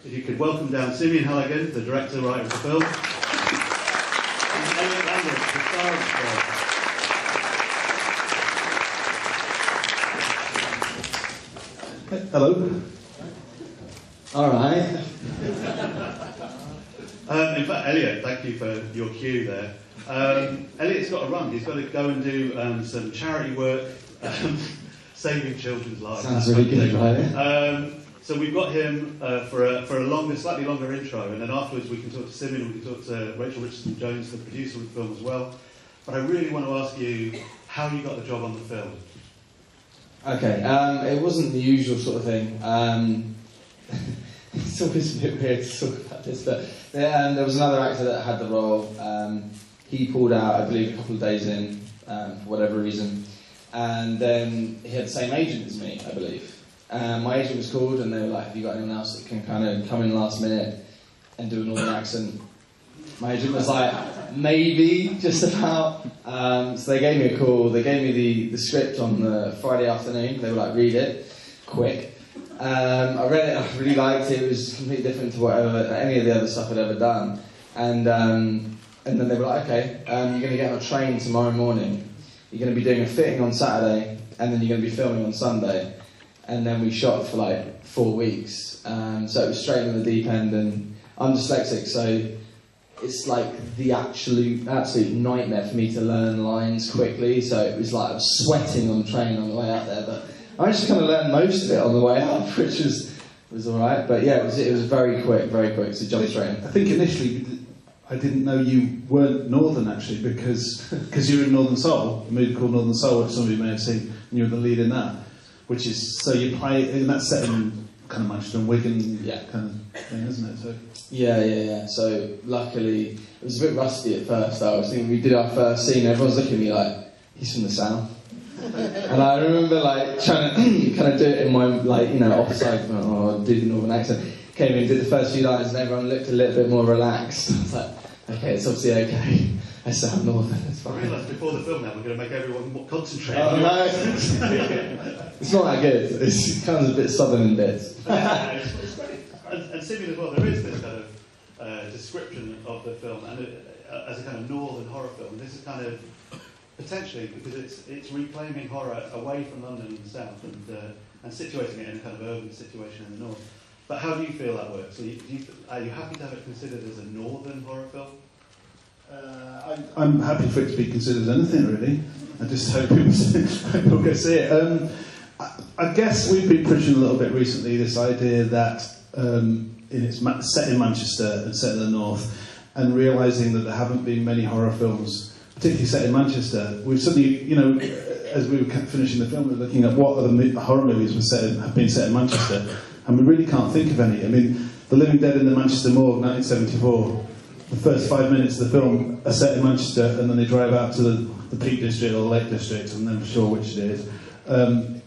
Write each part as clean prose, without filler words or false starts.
if you could welcome down Simeon Halligan, the director, writer of the film, and Elliot Langridge, the star of the film. Hello. All right. In fact, Elliot, thank you for your cue there. Elliot's got to run. He's got to go and do some charity work, saving children's lives. Sounds really good, right? So we've got him for a slightly longer intro, and then afterwards we can talk to Simeon and we can talk to Rachael Richardson-Jones, the producer of the film as well. But I really want to ask you how you got the job on the film. Okay, it wasn't the usual sort of thing. It's always a bit weird to talk about this, but there was another actor that had the role. He pulled out, I believe, a couple of days in, for whatever reason. And then he had the same agent as me, I believe. My agent was called and they were like, have you got anyone else that can kind of come in last minute and do a northern accent? My agent was like, maybe, just about. So they gave me a call, they gave me the script on the Friday afternoon. They were like, read it, quick. I read it, I really liked it. It was completely different to any of the other stuff I'd ever done. And then they were like, okay, you're going to get on a train tomorrow morning. You're going to be doing a fitting on Saturday, and then you're going to be filming on Sunday. And then we shot for like 4 weeks. So it was straight in the deep end, and I'm dyslexic, so it's like the absolute nightmare for me to learn lines quickly. So it was like I was sweating on the train on the way out there, but I just kind of learned most of it on the way up, which was all right. But yeah, it was very quick, so jump straight in. I think initially I didn't know you weren't Northern actually, because you were in Northern Soul, a movie called Northern Soul, which some of you may have seen, and you were the lead in that. Which is, so you play, in that set in kind of Manchester and Wigan kind of thing, isn't it? So. Yeah. So luckily, it was a bit rusty at first. I was thinking we did our first scene, everyone's looking at me like, he's from the south. And I remember like trying to kind of do it in my offside, do the northern accent. Came in, did the first few lines, and everyone looked a little bit more relaxed. I was like, okay, it's obviously okay. I sound northern, it's fine. I realised before the film now we're going to make everyone more concentrate. Oh no, it's not that good. It comes a bit southern in bits. It's great. And Simeon as well, there is this kind of description of the film and as a kind of northern horror film. And this is kind of potentially because it's reclaiming horror away from London and the south and situating it in a kind of urban situation in the north. But how do you feel that works? Are you happy to have it considered as a northern horror film? I'm happy for it to be considered anything, really. I just hope people go see it. I guess we've been pushing a little bit recently this idea that it's set in Manchester and set in the north, and realising that there haven't been many horror films, particularly set in Manchester. We've suddenly, as we were finishing the film, we were looking at what other horror movies have been set in Manchester, and we really can't think of any. I mean, The Living Dead in the Manchester Morgue, 1974. The first 5 minutes of the film are set in Manchester, and then they drive out to the Peak District or the Lake District. I'm never sure which it is. And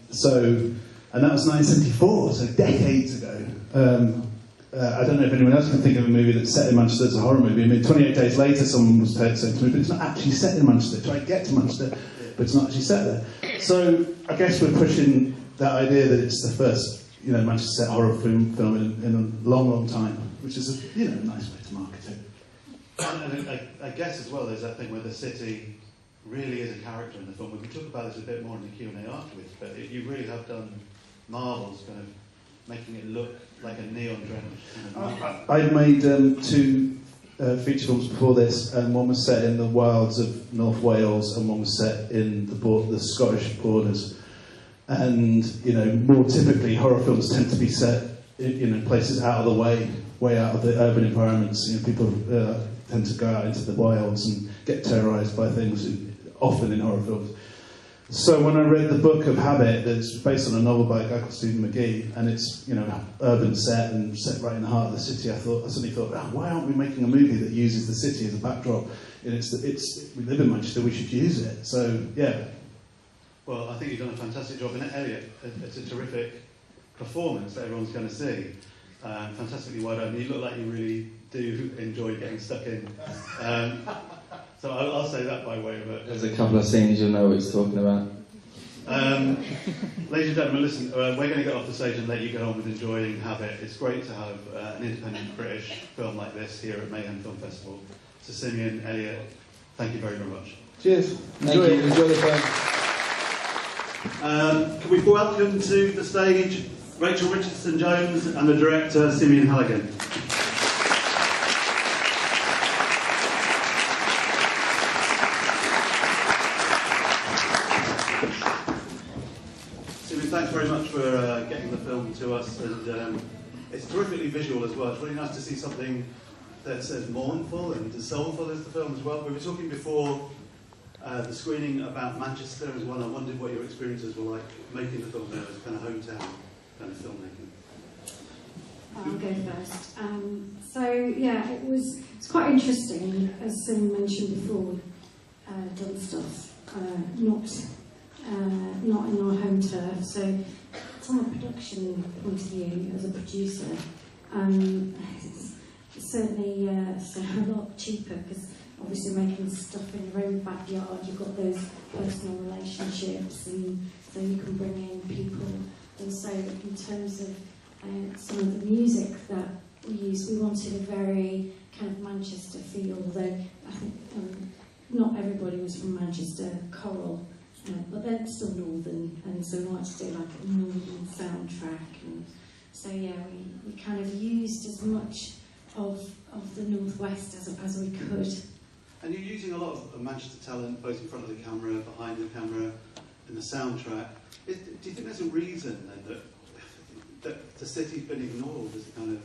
that was 1974, so decades ago. I don't know if anyone else can think of a movie that's set in Manchester as a horror movie. I mean, 28 days later, someone was saying to me, but it's not actually set in Manchester. Try to get to Manchester, but it's not actually set there. So I guess we're pushing that idea that it's the first, Manchester set horror film in a long, long time, which is a nice way to market it. And I guess as well there's that thing where the city really is a character in the film. We can talk about this a bit more in the Q&A afterwards, but you really have done marvels kind of making it look like a neon-drenched. I'd made 2 feature films before this, and one was set in the wilds of North Wales and one was set in the Scottish borders. And, more typically horror films tend to be set in places out of the way out of the urban environments. People tend to go out into the wilds and get terrorised by things, often in horror films. So when I read the book of Habit, that's based on a novel by a guy called Stephen McGee, and it's urban set and set right in the heart of the city, I suddenly thought, why aren't we making a movie that uses the city as a backdrop? We live in Manchester, we should use it. So yeah. Well, I think you've done a fantastic job in it, Elliot. It's a terrific performance that everyone's going to see. Fantastically well done. You look like you really do enjoy getting stuck in. So I'll say that by way of it. There's a couple of scenes you'll know what he's talking about. Ladies and gentlemen, listen, we're going to get off the stage and let you get on with enjoying Habit. It's great to have an independent British film like this here at Mayhem Film Festival. So Simeon, Elliot, thank you very, very much. Cheers. Thank you. Enjoy the film. Can we welcome to the stage Rachael Richardson-Jones and the director Simeon Halligan. Thanks very much for getting the film to us, and it's terrifically visual as well. It's really nice to see something that's as mournful and as soulful as the film as well. We were talking before the screening about Manchester as well. I wondered what your experiences were like making the film there as kind of hometown kind of filmmaking. I'll go first. So yeah, it's quite interesting, as Sim mentioned before, done stuff not in our home turf. So from a production point of view, as a producer, it's certainly a lot cheaper because obviously making stuff in your own backyard, you've got those personal relationships, and so you can bring in people. Also, in terms of some of the music that we used, we wanted a very kind of Manchester feel, although I think not everybody was from Manchester. Coral. But they're still northern, and so we wanted to do like a northern soundtrack, and so yeah, we kind of used as much of the northwest as we could. And you're using a lot of Manchester talent, both in front of the camera, behind the camera, in the soundtrack. Do you think there's a reason then that the city's been ignored as a kind of,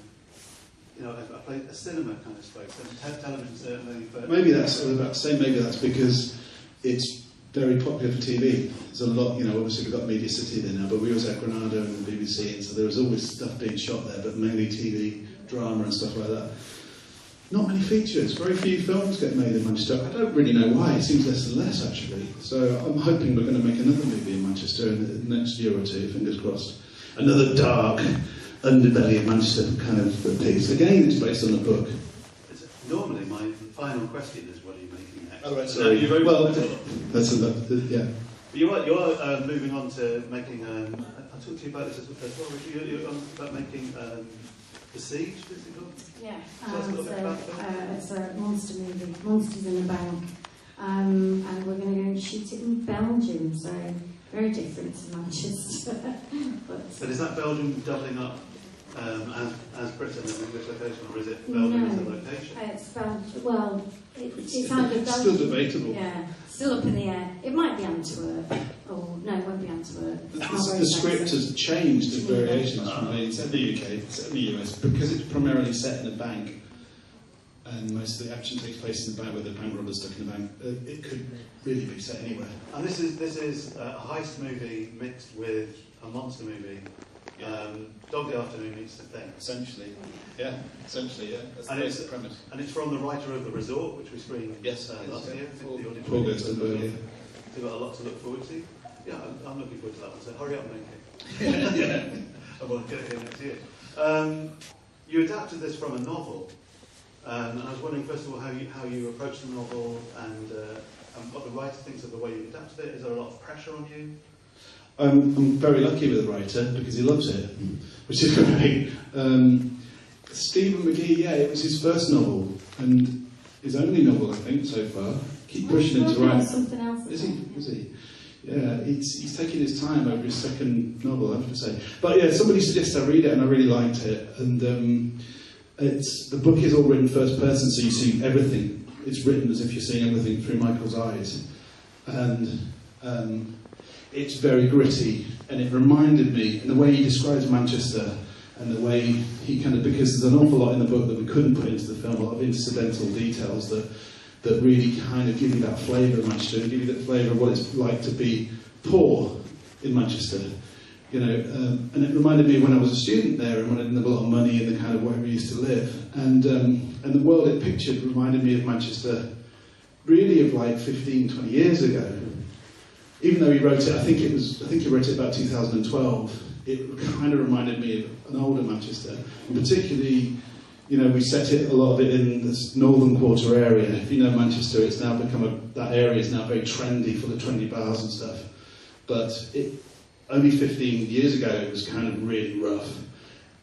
you know, a cinema kind of space, and television certainly? But maybe that's what I was about to say. Maybe that's because it's very popular for TV. There's a lot, you know, obviously we've got Media City there now, but we also had Granada and the BBC, and so there was always stuff being shot there, but mainly TV, drama and stuff like that. Not many features, very few films get made in Manchester. I don't really know why, it seems less and less actually. So I'm hoping we're going to make another movie in Manchester in the next year or two, fingers crossed. Another dark underbelly of Manchester kind of piece. Again, it's based on a book. Normally my final question is, what are you making next? Oh, right, so you're very well. That's a lot, yeah. But you're moving on to making. I'll talk to you about this as well. You're on about making The Siege. Is it called? Yeah. Tell us a little bit about that. It's a monster movie, Monsters in a Bank, and we're going to go and shoot it in Belgium. So very different to Manchester. But is that Belgium doubling up as Britain as an English location, or is it Belgium as a location? It's Belgium. Well, it's either Belgium. Still debatable. Yeah, still up in the air. It might be Antwerp, or no, it won't be Antwerp. The script has changed in variations from it's in the UK, it's in the US, because it's primarily set in a bank, and most of the action takes place in the bank where the bank robber's stuck in the bank. It could really be set anywhere. And this is a heist movie mixed with a monster movie. Dog Day Afternoon meets The Thing. Essentially, yeah. That's the premise. And it's from the writer of The Resort, which we screened last year. Paul Gerstenberg, yeah. So we've got a lot to look forward to. Yeah, I'm looking forward to that one. So hurry up and make it. I want to get it here next year. You adapted this from a novel, and I was wondering first of all how you approached the novel and what the writer thinks of the way you adapted it. Is there a lot of pressure on you? I'm very lucky with the writer because he loves it, which is great. Stephen McGee, yeah, it was his first novel and his only novel, I think, so far. Keep pushing him to write. Something else. Is he? Yeah, he's taking his time over his second novel, I have to say. But yeah, somebody suggested I read it, and I really liked it. And the book is all written first person, so you see everything. It's written as if you're seeing everything through Michael's eyes, and it's very gritty, and it reminded me, in the way he describes Manchester, and the way he kind of, because there's an awful lot in the book that we couldn't put into the film, a lot of incidental details that really kind of give you that flavour of Manchester, and give you that flavour of what it's like to be poor in Manchester, you know. And it reminded me when I was a student there, and when I didn't have a lot of money and the kind of where we used to live, and the world it pictured reminded me of Manchester, really of like 15, 20 years ago. Even though he wrote it, I think he wrote it about 2012. It kind of reminded me of an older Manchester, and particularly, you know, we set it, a lot of it in this northern quarter area. If you know Manchester, it's now become that area is now very trendy, full of trendy bars and stuff. but only 15 years ago it was kind of really rough,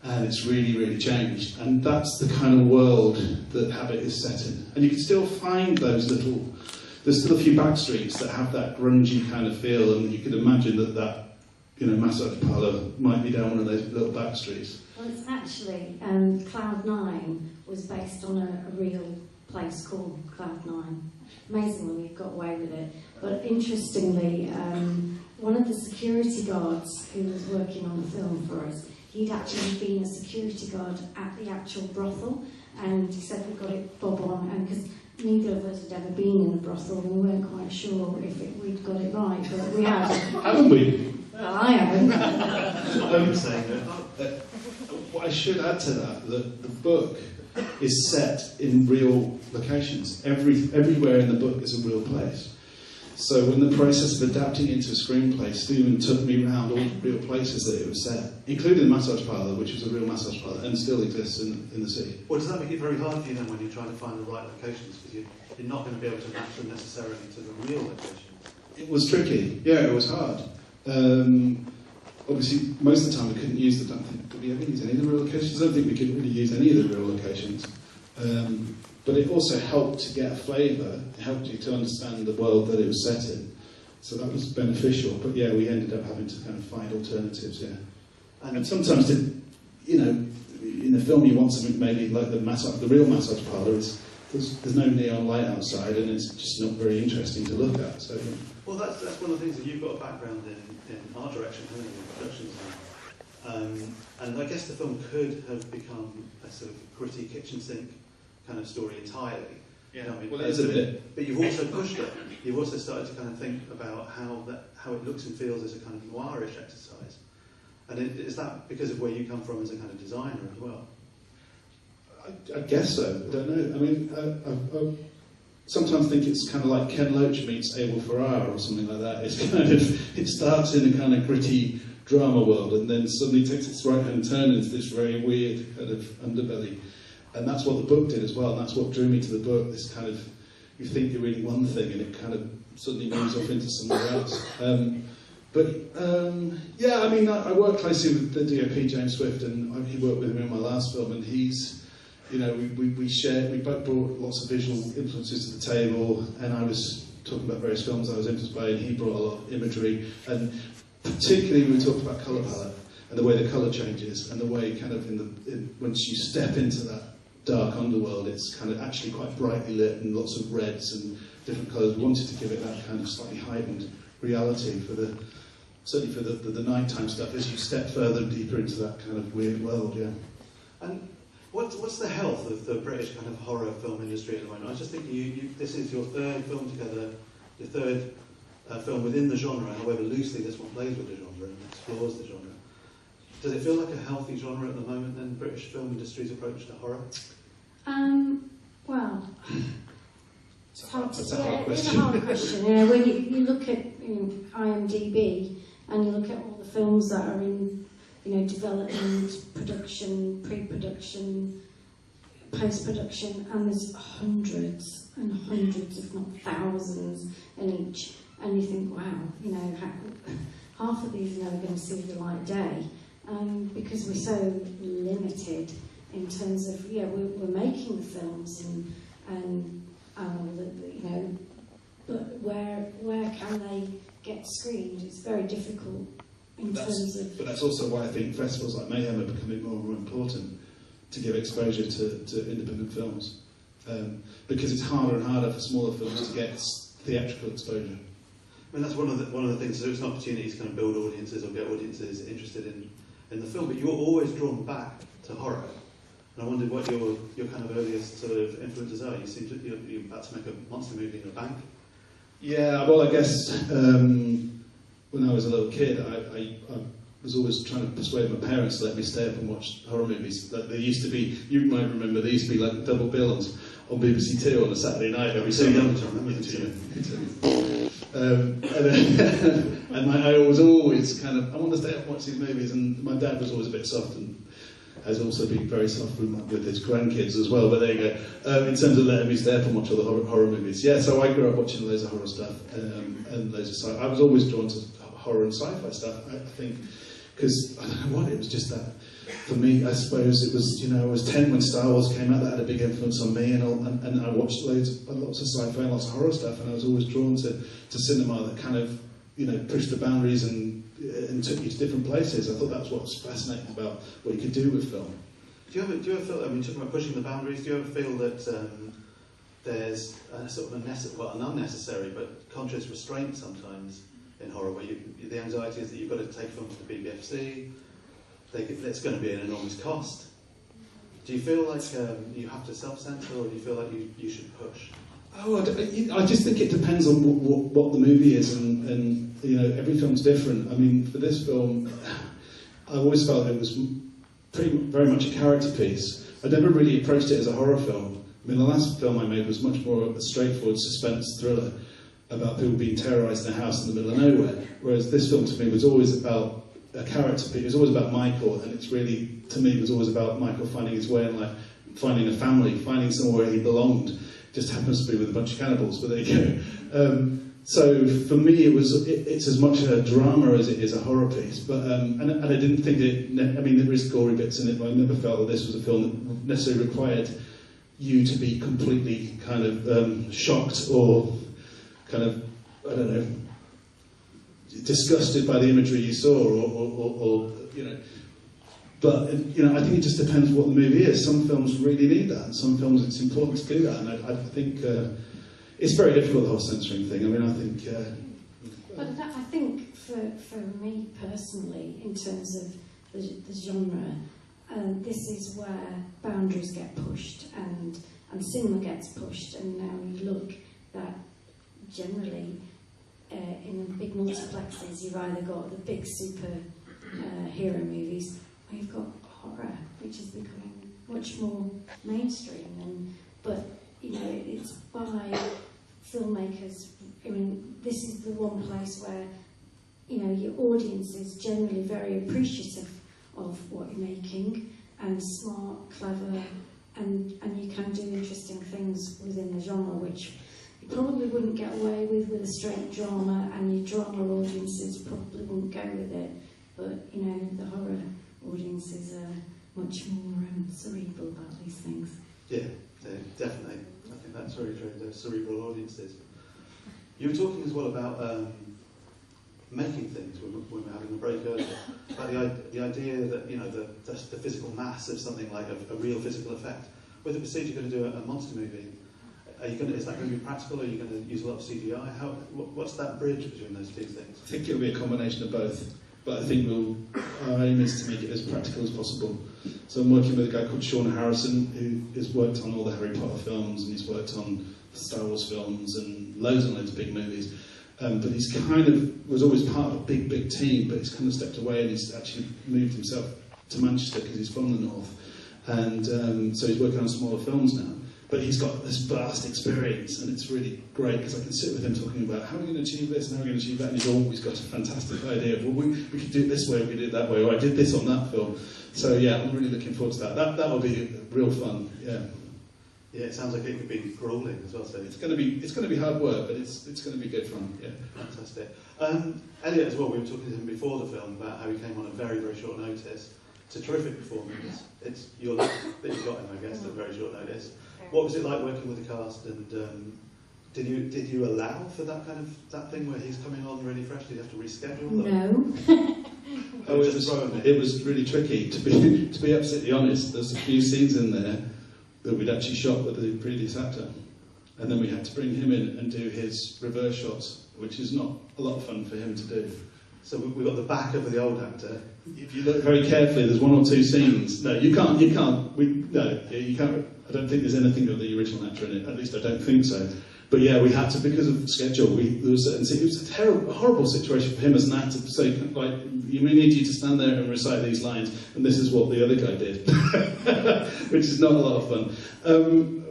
and it's really, really changed. And that's the kind of world that Habit is set in. And you can still find those little, there's still a few back streets that have that grungy kind of feel, and you could imagine that massage parlour might be down one of those little back streets. Well, it's actually, Cloud 9 was based on a real place called Cloud 9. Amazingly, we've got away with it. But interestingly, one of the security guards who was working on the film for us, he'd actually been a security guard at the actual brothel, and he said we got it bob on, and because neither of us had ever been in a brothel, and we weren't quite sure if we'd got it right, but we had. Haven't we? Well, I haven't. I'm saying that. What I should add to that, the book is set in real locations. Everywhere in the book is a real place. So in the process of adapting it into a screenplay, Stephen took me around all the real places that it was set, including the massage parlour, which was a real massage parlour and still exists in the city. Well, does that make it very hard for you then when you're trying to find the right locations? Because you're not going to be able to match them necessarily to the real locations. It was tricky. Yeah, it was hard. Obviously, most of the time we couldn't use the... Did we ever use any of the real locations? I don't think we could really use any of the real locations. But it also helped to get a flavour. It helped you to understand the world that it was set in. So that was beneficial. But yeah, we ended up having to kind of find alternatives, yeah. And sometimes, in the film you want something maybe like the real massage parlour is... There's no neon light outside, and it's just not very interesting to look at. So, well, that's one of the things that you've got a background in art direction, haven't you, in production design. And I guess the film could have become a sort of gritty kitchen sink kind of story entirely. yeah. I mean, Well, it is a bit. But you've also pushed it. You've also started to kind of think about how it looks and feels as a kind of noirish exercise. And is that because of where you come from as a kind of designer as well? I guess so. I don't know. I mean, I sometimes think it's kind of like Ken Loach meets Abel Ferrara or something like that. It's kind of, it starts in a kind of gritty drama world and then suddenly takes its right-hand turn into this very weird kind of underbelly. And that's what the book did as well. And that's what drew me to the book. This kind of, you think you're reading one thing and it kind of suddenly moves off into somewhere else. Yeah, I mean, I work closely with the DOP, James Swift, and he worked with me on my last film, and he's, we both brought lots of visual influences to the table, and I was talking about various films I was influenced by, and he brought a lot of imagery, and particularly we talked about colour palette, and the way the colour changes, and the way kind of once you step into that dark underworld, it's kind of actually quite brightly lit, and lots of reds and different colours. We wanted to give it that kind of slightly heightened reality certainly for the nighttime stuff, as you step further and deeper into that kind of weird world, yeah. And what's the health of the British kind of horror film industry at the moment? I was just thinking, this is your third film together, your third film within the genre, however loosely this one plays with the genre and explores the genre. Does it feel like a healthy genre at the moment, then, British film industry's approach to horror? Well, That's a hard question. It's a hard question. When you look at IMDb and you look at all the films that are in, development, production, pre-production, post-production, and there's hundreds and hundreds, if not thousands, in each. And you think, wow, half of these are never going to see the light of day, because we're so limited in terms of, we're making the films and but where can they get screened? It's very difficult in terms of... But that's also why I think festivals like Mayhem are becoming more and more important to give exposure to independent films. Because it's harder and harder for smaller films to get theatrical exposure. I mean, that's one of the things. So it's an opportunity to kind of build audiences or get audiences interested in the film. But you're always drawn back to horror. And I wondered what your kind of earliest sort of influences are. You seem to you're about to make a monster movie in a bank. Yeah, well, I guess when I was a little kid, I was always trying to persuade my parents to let me stay up and watch horror movies. Like they used to be, you might remember, they used to be like double bills on BBC Two on a Saturday night every So summer. young to remember the two. I was always kind of, I want to stay up and watch these movies, and my dad was always a bit soft and has also been very soft with his grandkids as well, but there you go. In terms of letting me stay up and watch all the horror movies. Yeah, so I grew up watching loads of horror stuff and loads of sci-fi. I was always drawn to horror and sci-fi stuff. I think, because I don't know what, it was just that, for me, I suppose it was, I was 10 when Star Wars came out. That had a big influence on me, and I watched lots of sci-fi and lots of horror stuff, and I was always drawn to cinema that kind of, pushed the boundaries and took you to different places. I thought that's what was fascinating about what you could do with film. Do you ever feel, talking about pushing the boundaries, do you ever feel that there's a sort of an unnecessary but conscious restraint sometimes in horror, where the anxiety is that you've got to take films to BBFC, it's going to be an enormous cost. Do you feel like you have to self-censor, or do you feel like you should push? Oh, I just think it depends on what the movie is, and every film's different. I mean, for this film, I always felt it was very much a character piece. I never really approached it as a horror film. I mean, the last film I made was much more a straightforward suspense thriller about people being terrorised in a house in the middle of nowhere, whereas this film to me was always about a character piece. It was always about Michael, and it's really, to me, it was always about Michael finding his way in life, finding a family, finding somewhere he belonged. Just happens to be with a bunch of cannibals, but there you go. So for me, it's as much a drama as it is a horror piece. But and I didn't think there is gory bits in it, but I never felt that this was a film that necessarily required you to be completely kind of shocked or kind of, I don't know, disgusted by the imagery you saw, or But I think it just depends what the movie is. Some films really need that, and some films it's important to do that. And I think it's very difficult, the whole censoring thing. I mean, I think. But I think for me personally, in terms of the genre, this is where boundaries get pushed and cinema gets pushed. And now you look that generally in the big multiplexes, you've either got the big super hero movies. You've got horror, which is becoming much more mainstream, but it's by filmmakers. I mean, this is the one place where your audience is generally very appreciative of what you're making, and smart, clever, and you can do interesting things within the genre, which you probably wouldn't get away with a straight drama, and your drama audiences probably wouldn't go with it. But the horror audiences are much more cerebral about these things. Yeah, definitely. I think that's very true. They're cerebral audiences. You were talking as well about making things when we were having a break earlier. About the idea that the physical mass of something like a real physical effect. With the procedure you're going to do a monster movie, is that going to be practical, or are you going to use a lot of CGI? What's that bridge between those two things? I think it'll be a combination of both. But I think our aim is to make it as practical as possible. So I'm working with a guy called Sean Harrison, who has worked on all the Harry Potter films, and he's worked on the Star Wars films and loads and loads of big movies. But he's was always part of a big team, but he's kind of stepped away, and he's actually moved himself to Manchester because he's from the north. And so he's working on smaller films now. But he's got this vast experience, and it's really great because I can sit with him talking about how are we going to achieve this and how are we going to achieve that, and he's always got a fantastic idea of, well, we could do it this way, we could do it that way, or I did this on that film. So yeah, I'm really looking forward to that. That'll be real fun, yeah. Yeah, it sounds like it could be grueling as well. So it's going to be hard work, but it's going to be good fun, yeah. Fantastic. Elliot as well, we were talking to him before the film about how he came on a very, very short notice. It's a terrific performance. It's your luck that you got him, I guess, at very short notice. What was it like working with the cast, and did you allow for that thing where he's coming on really fresh? Did you have to reschedule? No. It was really tricky, to be absolutely honest. There's a few scenes in there that we'd actually shot with the previous actor, and then we had to bring him in and do his reverse shots, which is not a lot of fun for him to do. So we've got the back of the old actor. If you look very carefully, there's one or two scenes. No, you can't. You can't. I don't think there's anything of the original actor in it. At least I don't think so. But yeah, we had to, because of schedule. There was certain scenes. It was a terrible, horrible situation for him as an actor to say, like, we need you to stand there and recite these lines, and this is what the other guy did, which is not a lot of fun.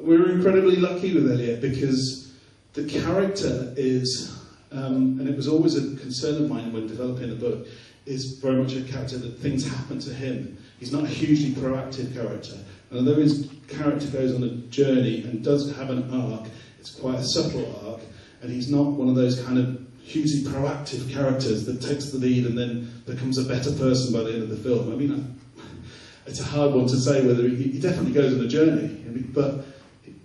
We were incredibly lucky with Elliot because the character is. And it was always a concern of mine when developing the book, is very much a character that things happen to him. He's not a hugely proactive character. And although his character goes on a journey and does have an arc, it's quite a subtle arc, and he's not one of those kind of hugely proactive characters that takes the lead and then becomes a better person by the end of the film. I mean, it's a hard one to say whether he definitely goes on a journey, but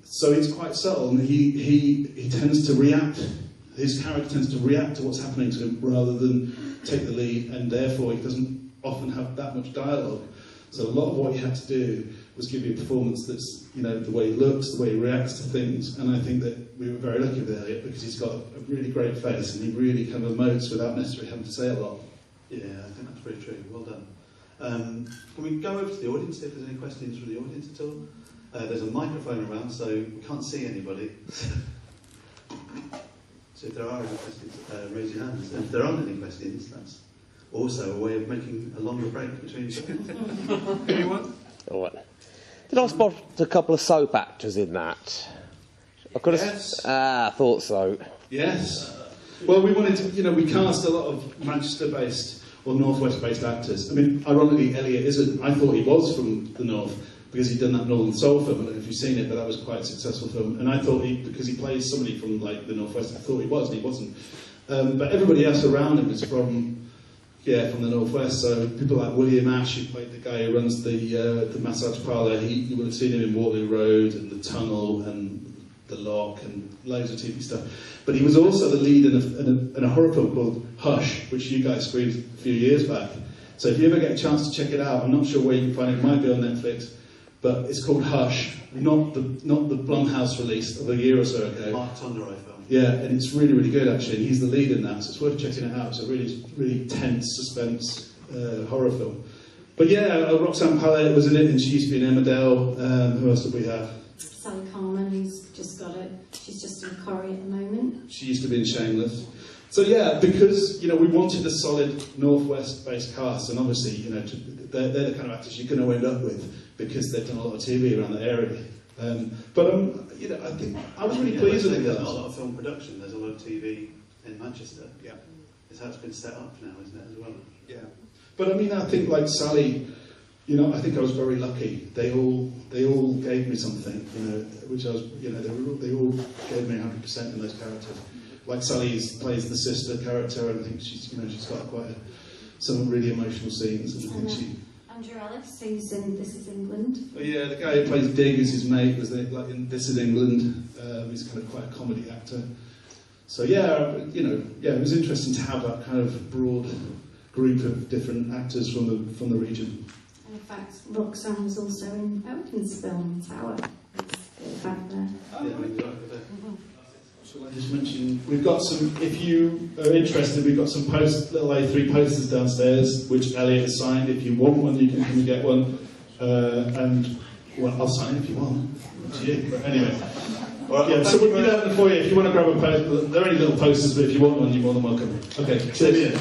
so it's quite subtle, and he tends to react. His character tends to react to what's happening to him rather than take the lead, and therefore he doesn't often have that much dialogue. So a lot of what he had to do was give you a performance that's, the way he looks, the way he reacts to things, and I think that we were very lucky with Elliot because he's got a really great face and he really kind of emotes without necessarily having to say a lot. Yeah, I think that's very true. Well done. Can we go over to the audience, see if there's any questions from the audience at all? There's a microphone around, so we can't see anybody. So if there are any questions, raise your hands. And if there aren't any questions, that's also a way of making a longer break between Anyone? All right. Did I spot a couple of soap actors in that? Yes. I thought so. Yes. Well, we wanted to, we cast a lot of Manchester-based or Northwest-based actors. I mean, ironically, Elliot isn't. I thought he was from the North because he'd done that Northern Soul film. I don't know if you've seen it, but that was quite a successful film. And I thought because he plays somebody from the Northwest, I thought he was, and he wasn't. But everybody else around him is from the Northwest. So people like William Ash, who played the guy who runs the massage parlour, you would have seen him in Waterloo Road and The Tunnel and The Lock and loads of TV stuff. But he was also the lead in a horror film called Hush, which you guys screened a few years back. So if you ever get a chance to check it out, I'm not sure where you can find it. It might be on Netflix, but it's called Hush, not the Blumhouse release of a year or so ago. Mark Tonderai film. Yeah, and it's really, really good actually. And he's the lead in that, so it's worth checking it out. It's a really, really tense suspense horror film. But yeah, Roxanne Pallet was in it, and she used to be in Emmerdale. Who else did we have? Sally Carman, who's just got it. She's just in Corrie at the moment. She used to be in Shameless. So yeah, because we wanted a solid Northwest-based cast, and obviously they're the kind of actors you're going to end up with because they've done a lot of TV around the area. I think I was really pleased with it. There's not a lot of film production. There's a lot of TV in Manchester. Yeah, it's how it's been set up now, isn't it, as well? Yeah, but I mean, I think like Sally. I think I was very lucky. They all gave me something, which I was, they all gave me 100% in those characters. Like Sally plays the sister character, and I think she's got quite some really emotional scenes. And I think Andrew Ellis, who's in This Is England. Oh yeah, the guy who plays Dig as his mate was in This Is England. He's kind of quite a comedy actor. So it was interesting to have that kind of broad group of different actors from the region. In fact, Roxanne was also in Oaken's film, Tower. It's back there. Shall I just mention, we've got some, if you are interested, we've got some little A3 posters downstairs, which Elliot has signed. If you want one, you can come and get one. I'll sign it if you want. It's you. But anyway. Well, so we'll be there in the foyer. If you want to grab a poster, they're only little posters, but if you want one, you're more than welcome. Okay, cheers.